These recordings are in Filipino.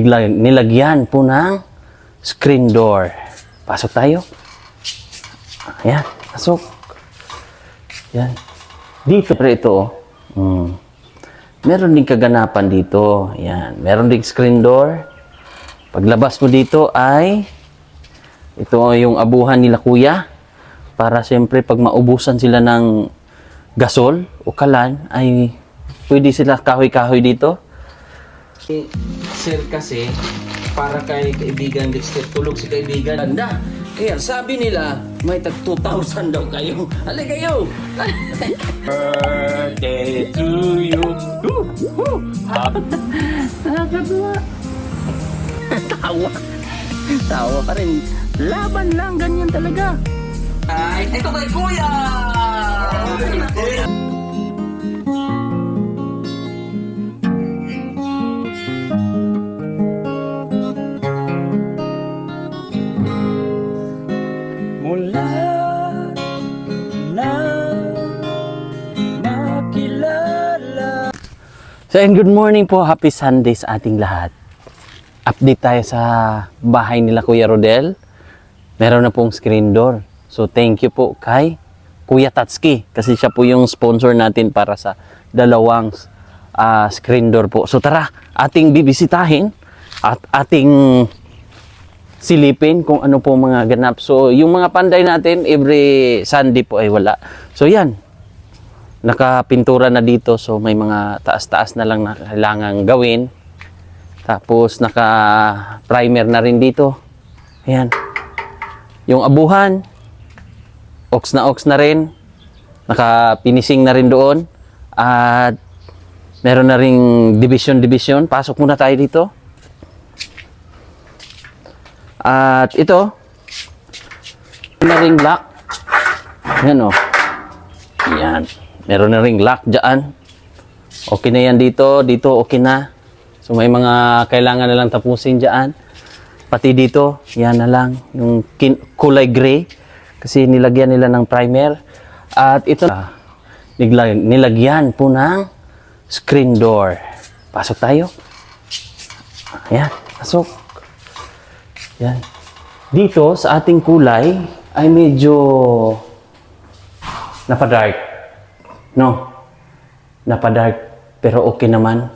nilagyan po ng screen door. Pasok tayo. Ayan, pasok. Yan. Dito, pero ito, meron din kaganapan dito. Yan, meron din screen door. Paglabas mo dito ay, ito yung abuhan nila kuya. Para siyempre pag maubusan sila ng gasol o kalan, ay pwede sila kahoy-kahoy dito. Sir kasi, para kay kaibigan Dexter, tulog si kaibigan. Ganda. Kaya sabi nila, may tag 2,000 daw kayo. Halika kayo! Birthday to you! Nakakatuwa. Tawa. Tawa pa rin. Laban lang, ganyan talaga. Ay, ito kay kuya! Mula na makilala. So, and good morning po. Happy Sunday sa ating lahat. Update tayo sa bahay nila Kuya Rodel. Meron na pong screen door. So, thank you po kay Kuya Tatsuki. Kasi siya po yung sponsor natin para sa dalawang screen door po. So, tara, ating bibisitahin at ating silipin kung ano po mga ganap. So, yung mga panday natin, every Sunday po ay wala. So, yan. Nakapintura na dito. So, may mga taas-taas na lang na kailangan gawin. Tapos, naka-primer na rin dito. Ayan. Yung abuhan, ox na rin. Naka-finishing na rin doon. At, meron na ring division. Pasok muna tayo dito. At ito, na ring lock. Yan o. Yan. Meron na ring lock dyan. Okay na yan dito. Dito okay na. So may mga kailangan na lang tapusin dyan. Pati dito, yan na lang. Yung kulay gray. Kasi nilagyan nila ng primer. At ito, nilagyan po ng screen door. Pasok tayo. Ayan, pasok. Yan. Dito sa ating kulay ay medyo napadark. No? Napadark pero okay naman.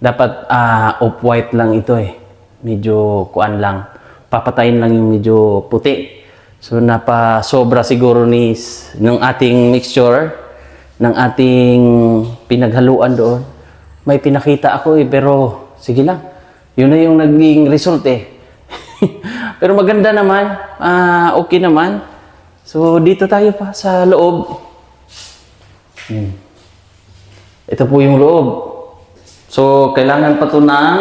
Dapat off-white lang ito eh. Medyo kuan lang. Papatayin lang yung medyo puti. So napasobra siguro ng ating mixture, ng ating pinaghaluan doon. May pinakita ako eh pero sige lang. Yun na yung naging result eh. Pero maganda naman, okay naman. So, dito tayo pa sa loob. Ito po yung loob. So, kailangan pa ito ng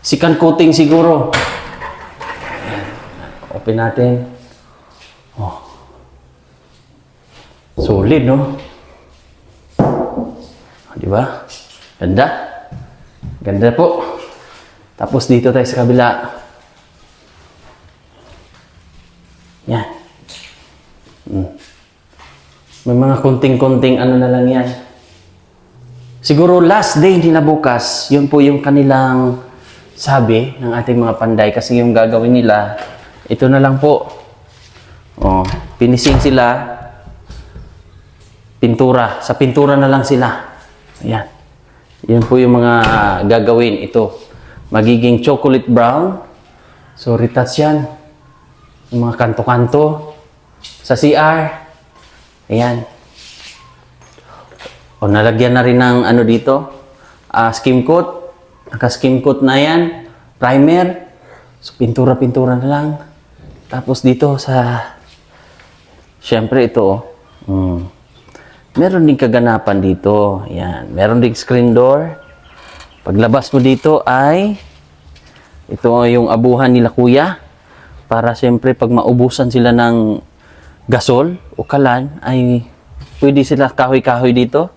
second coating siguro. Open natin. Oh. Solid, no? Di ba? Ganda. Ganda po. Tapos dito tayo sa kabila. Yan. May mga kunting-kunting ano na lang yan. Siguro last day nila bukas, yun po yung kanilang sabi ng ating mga panday. Kasi yung gagawin nila, ito na lang po. Oh, finishing sila. Pintura. Sa pintura na lang sila. Ayan. Yun po yung mga gagawin. Ito. Magiging chocolate brown. So, retouch yan. Yung mga kanto-kanto sa CR. Ayan. O, nalagyan na rin ng ano dito. Skim coat. Naka-skim coat na yan. Primer. So, pintura-pintura na lang. Tapos dito sa... Siyempre ito. Meron din kaganapan dito. Ayan. Meron din screen door. Paglabas mo dito ay... Ito yung abuhan nila kuya. Para siyempre pag maubusan sila ng gasol o kalan, ay pwede sila kahoy-kahoy dito.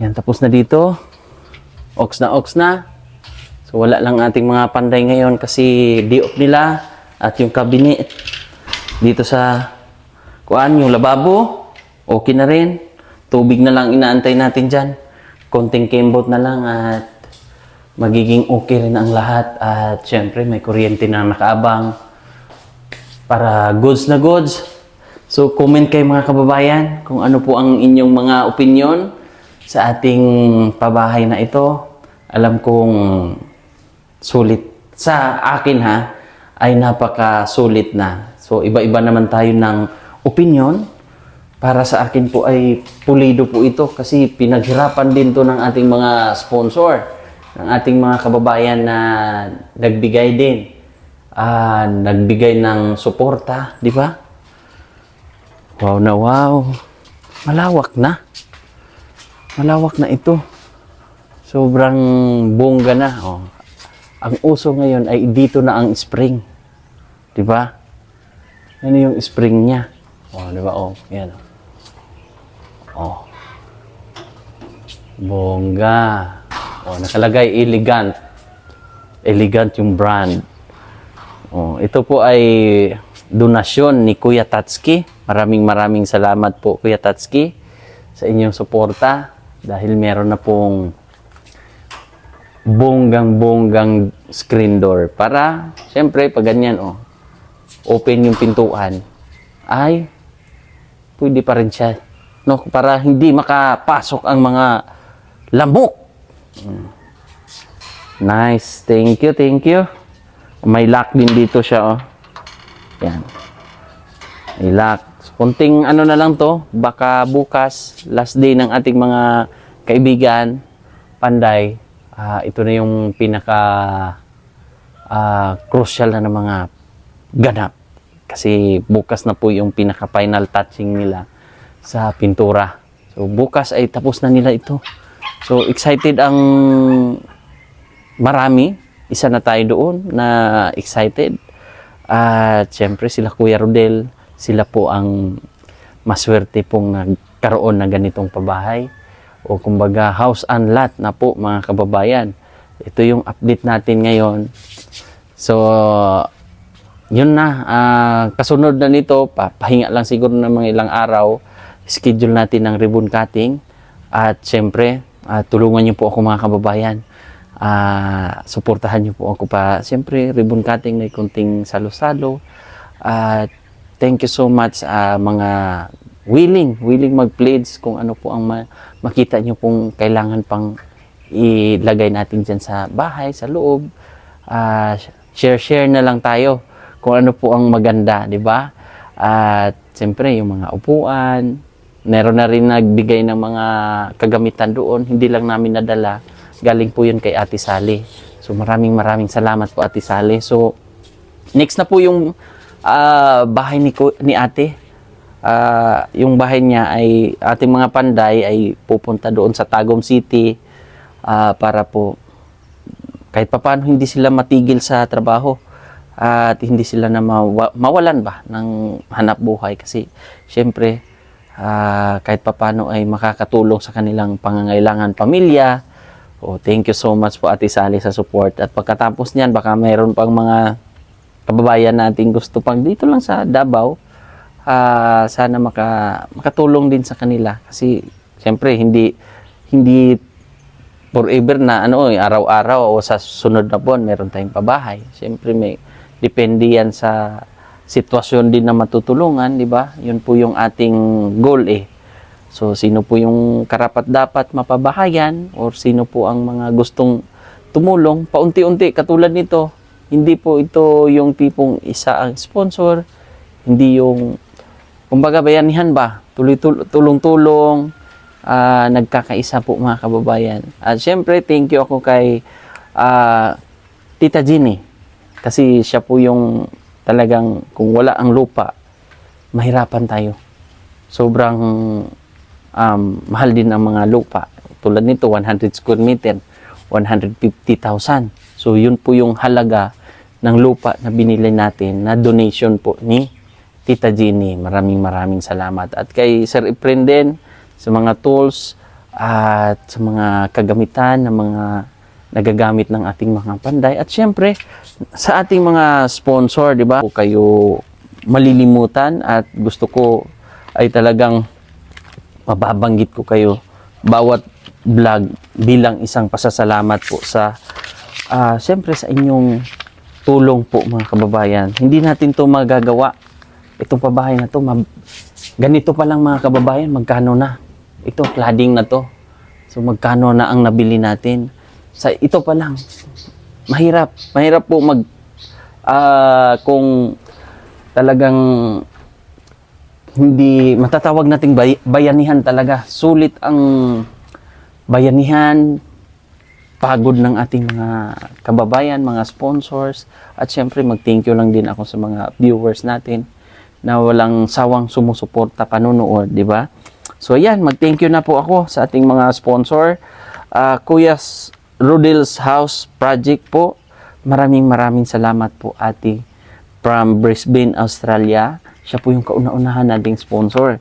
Yan, tapos na dito. Ox na. So wala lang ating mga panday ngayon kasi day off nila. At yung cabinet dito sa kuan, yung lababo, okay na rin. Tubig na lang inaantay natin dyan. Konting kembot na lang at magiging okay rin ang lahat at syempre may kuryente na nakaabang para goods na goods. So comment kayo mga kababayan kung ano po ang inyong mga opinion sa ating pabahay na ito. Alam kong sulit sa akin ay napaka-sulit na. So iba-iba naman tayo ng opinion. Para sa akin po ay pulido po ito kasi pinaghirapan din to ng ating mga sponsor, ng ating mga kababayan na nagbigay din. Nagbigay ng suporta, di ba? Wow na wow. Malawak na. Malawak na ito. Sobrang bongga na. Oh. Ang uso ngayon ay dito na ang spring. Di ba? Ano yung spring niya? Oh, di ba? Oh, yan. Oh. Bongga. Oh, nakalagay elegant. Elegant yung brand. Oh, ito po ay donasyon ni Kuya Tatsuki. Maraming salamat po Kuya Tatsuki sa inyong suporta dahil meron na pong bonggang screen door para syempre pag ganyan open yung pintuan ay pwede pa rin siya para hindi makapasok ang mga lamok. Nice, thank you. May lock din dito siya yan, may lock. So, kunting na lang to, baka bukas last day ng ating mga kaibigan Panday. Ito na yung pinaka crucial na ng mga ganap. Kasi bukas na po yung pinaka final touching nila sa pintura. So bukas ay tapos na nila ito. So excited ang marami. Isa na tayo doon na excited. At syempre sila Kuya Rodel, sila po ang maswerte pong nagkaroon ng ganitong pabahay. O kumbaga house and lot na po mga kababayan. Ito yung update natin ngayon. So yun na, kasunod na nito, pahinga lang siguro ng mga ilang araw, schedule natin ng ribbon cutting. At syempre, tulungan niyo po ako mga kababayan. Suportahan niyo po ako pa. Syempre, ribbon cutting may kunting salo-salo. Thank you so much mga willing mag-pledge kung ano po ang makita nyo pong kailangan pang ilagay natin dyan sa bahay, sa loob. Share na lang tayo kung ano po ang maganda, di ba? At siyempre, yung mga upuan, meron na rin nagbigay ng mga kagamitan doon, hindi lang namin nadala. Galing po yun kay Ate Sally. So maraming salamat po Ate Sally. So next na po yung bahay ni Ate. Yung bahay niya ay ating mga Panday ay pupunta doon sa Tagum City para po kahit papaano hindi sila matigil sa trabaho at hindi sila na mawalan ba ng hanap buhay kasi syempre kahit papaano ay makakatulong sa kanilang pangangailangan pamilya. Thank you so much po Ate Sally sa support at pagkatapos niyan baka mayroon pang mga kababayan nating gusto pang dito lang sa Davao. Sana makatulong din sa kanila kasi siyempre hindi forever na araw-araw o sa sunod na buwan meron tayong pabahay. Siyempre may depende yan sa sitwasyon din na matutulungan, di ba? Yun po yung ating goal So sino po yung karapat-dapat mapabahayan or sino po ang mga gustong tumulong paunti-unti katulad nito. Hindi po ito yung tipong isa ang sponsor, hindi yung kumbaga bayanihan ba? Tulong-tulong, nagkakaisa po mga kababayan. At syempre, thank you ako kay Tita Ginny. Kasi siya po yung talagang kung wala ang lupa, mahirapan tayo. Sobrang mahal din ang mga lupa. Tulad nito, 100 square meter, 150,000. So yun po yung halaga ng lupa na binili natin na donation po ni Tita Ginny. Maraming salamat. At kay Sir Efren din sa mga tools at sa mga kagamitan ng mga nagagamit ng ating mga Panday. At syempre, sa ating mga sponsor, di ba? Kayo malilimutan at gusto ko ay talagang mababanggit ko kayo bawat vlog bilang isang pasasalamat po sa siyempre sa inyong tulong po mga kababayan. Hindi natin to magagawa. Itong pabahay na to, ganito pa lang mga kababayan, magkano na? Ito, cladding na to. So magkano na ang nabili natin? Sa ito pa lang, mahirap. Mahirap po kung talagang hindi matatawag nating bayanihan talaga. Sulit ang bayanihan, pagod ng ating mga kababayan, mga sponsors, at syempre mag-thank you lang din ako sa mga viewers natin na walang sawang sumusuporta panunood, di ba? So ayan, mag-thank you na po ako sa ating mga sponsor. Kuya Rodel's House Project po. Maraming salamat po ate from Brisbane, Australia. Siya po yung kauna-unahan nating sponsor.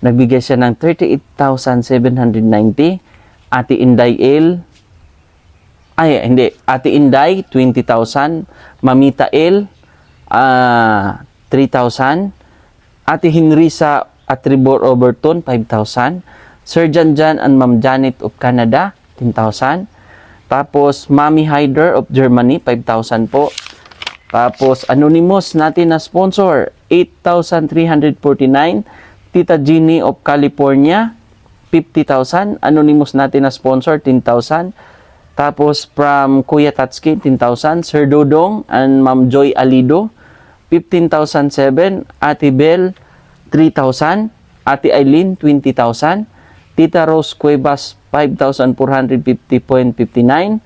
Nagbigay siya ng 38,790. Ate Inday L. Ate Inday, 20,000. Mamita L, 3,000. Ate Henrisa at Tribor Overton, 5,000. Sir Janjan and Ma'am Janet of Canada, 10,000. Tapos, Mami Hyder of Germany, 5,000 po. Tapos, anonymous natin na sponsor, 8,349. Tita Jeannie of California, 50,000. Anonymous natin na sponsor, 10,000. Tapos, from Kuya Tatsuki, 10,000. Sir Dodong and Ma'am Joy Alido, 15,007. Ate Bell, 3,000. Ate Eileen, 20,000. Tita Rose Cuevas, 5,450.59.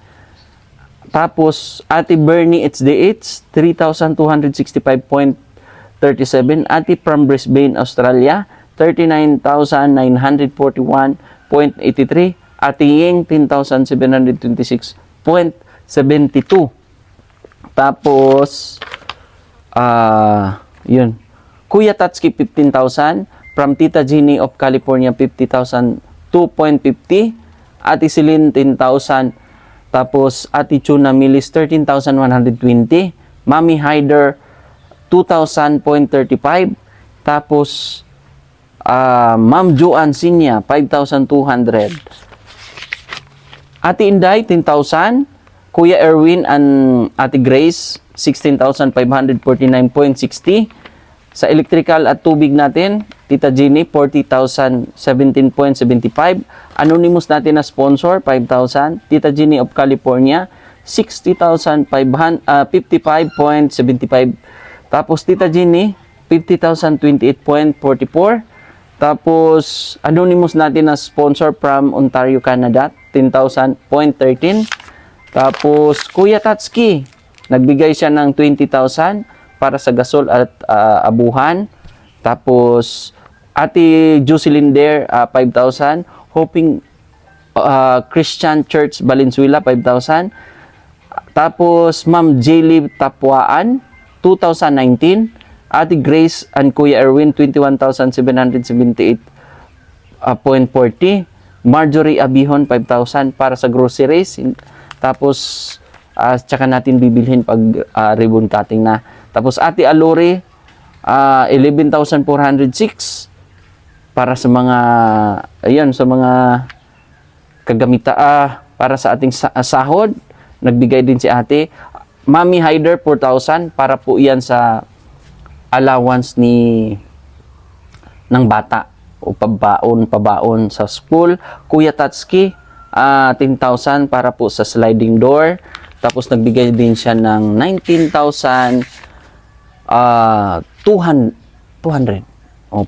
Tapos, Ate Bernie HDH, 3,265.37. Ate from Brisbane, Australia, 39,941.83. Ate Ying, 10,726.72. Tapos, yun. Kuya Tatsuki, 15,000. From Tita Jeannie of California, 50,002.50. Ate Celine, 10,000. Tapos, Ate Chuna Milis, 13,120. Mami Hyder, 2,000.35. Tapos, Ma'am Joanne Sinya, 5,200. Ate Inday, 10,000. Kuya Erwin and Ate Grace, 16,549.60. Sa electrical at tubig natin, Tita Jeannie, 40,017.75. Anonymous natin na sponsor, 5,000. Tita Jeannie of California, 60,555.75. Tapos Tita Jeannie, 50,028.44. Tapos anonymous natin na sponsor from Ontario, Canada, 10,000.13. Tapos Kuya Tatsuki, nagbigay siya ng 20,000 para sa gasol at abuhan. Tapos Ate Jocelyn Dare, 5,000. Hoping Christian Church Valenzuela, 5,000. Tapos Ma'am Jaylee Tapuaan, 2019. Ate Grace and Kuya Erwin, 21,778.40. Marjorie Abihon, 5,000 para sa groceries. Tapos tsaka natin bibilhin pag ribbon cutting na. Tapos Ate Alore, 11,406 para sa mga sa mga kagamita para sa ating sahod. Nagbigay din si Ate. Mami Hyder, 4,000 para po iyan sa allowance ng bata o pabaon sa school. Kuya Tatsuki, 10,000 para po sa sliding door. Tapos nagbigay din siya ng 19,200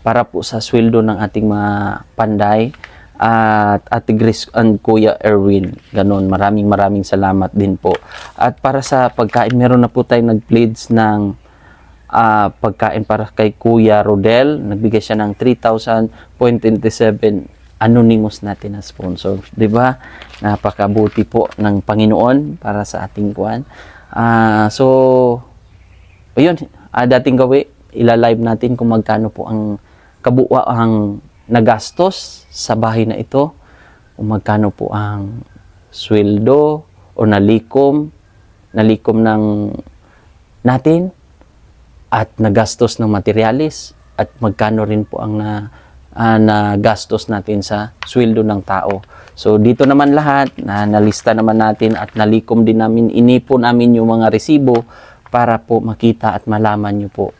para po sa sweldo ng ating mga panday. At Ate Grace and Kuya Erwin. Ganon, maraming salamat din po. At para sa pagkain, meron na po tayo nag-pledge ng pagkain para kay Kuya Rodel. Nagbigay siya ng 3,000.27. Anonymous natin na sponsor. Diba? Napakabuti po ng Panginoon para sa ating kuwan. So, ayun, dating gawi, ilalive natin kung magkano po ang kabuuang nagastos sa bahay na ito, kung magkano po ang sweldo o nalikom ng natin at nagastos ng materialis at magkano rin po ang na gastos natin sa sweldo ng tao. So dito naman lahat na nalista naman natin at nalikom din namin, inipon namin yung mga resibo para po makita at malaman nyo po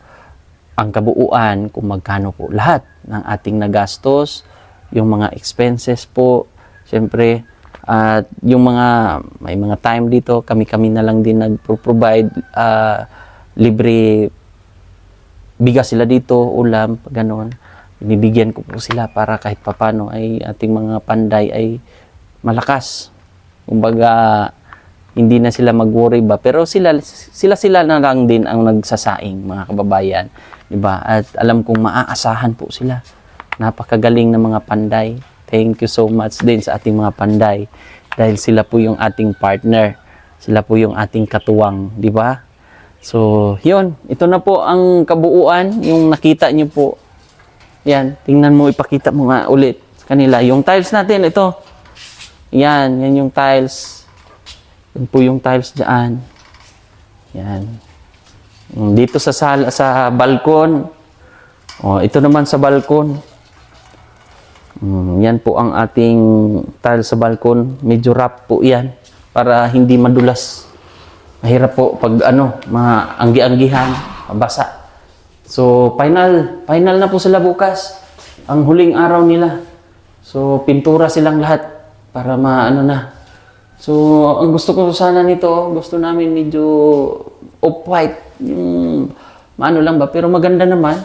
ang kabuuan kung magkano po lahat ng ating nagastos, yung mga expenses po, syempre, at yung may mga time dito, kami-kami na lang din nag-provide, libre bigas sila dito, ulam, gano'n. Binibigyan ko po sila para kahit papano ay ating mga panday ay malakas. Kumbaga, hindi na sila mag-worry ba. Pero sila na lang din ang nagsasaing, mga kababayan. Diba? At alam kong maaasahan po sila. Napakagaling na mga panday. Thank you so much din sa ating mga panday. Dahil sila po yung ating partner. Sila po yung ating katuwang. Diba? So, yun. Ito na po ang kabuuan. Yung nakita nyo po. Yan. Tingnan mo, ipakita mo nga ulit sa kanila. Yung tiles natin, ito. Yan. Yan yung tiles. Yan po yung tiles dyan. Yan. Dito sa sala, sa balkon. Oh, ito naman sa balkon. Yan po ang ating tiles sa balkon. Medyo rough po yan. Para hindi madulas. Mahirap po pag mga anggi-anggihan, mabasa. So, final na po sila bukas. Ang huling araw nila. So, pintura silang lahat para na. So, ang gusto ko sana nito, gusto namin medyo off-white. Yung lang ba, pero maganda naman.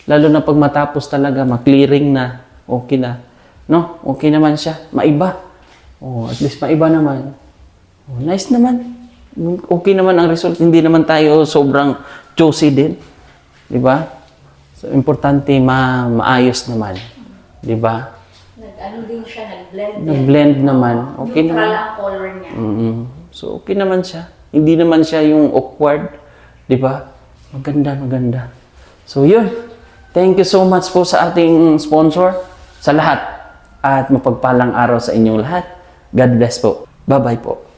Lalo na pag matapos talaga, ma-clearing na, okay na. No? Okay naman siya. Maiba. Oh, at least maiba naman. Oh, nice naman. Okay naman ang result. Hindi naman tayo sobrang choosy din. Diba? So, importante maayos naman. Diba? Nag-ano din siya, nag-blend din. Nag-blend naman. Okay Neutral naman. ang color niya. So, okay naman siya. Hindi naman siya yung awkward. Diba? Maganda. So, yun. Thank you so much po sa ating sponsor. Sa lahat. At mapagpalang araw sa inyong lahat. God bless po. Bye-bye po.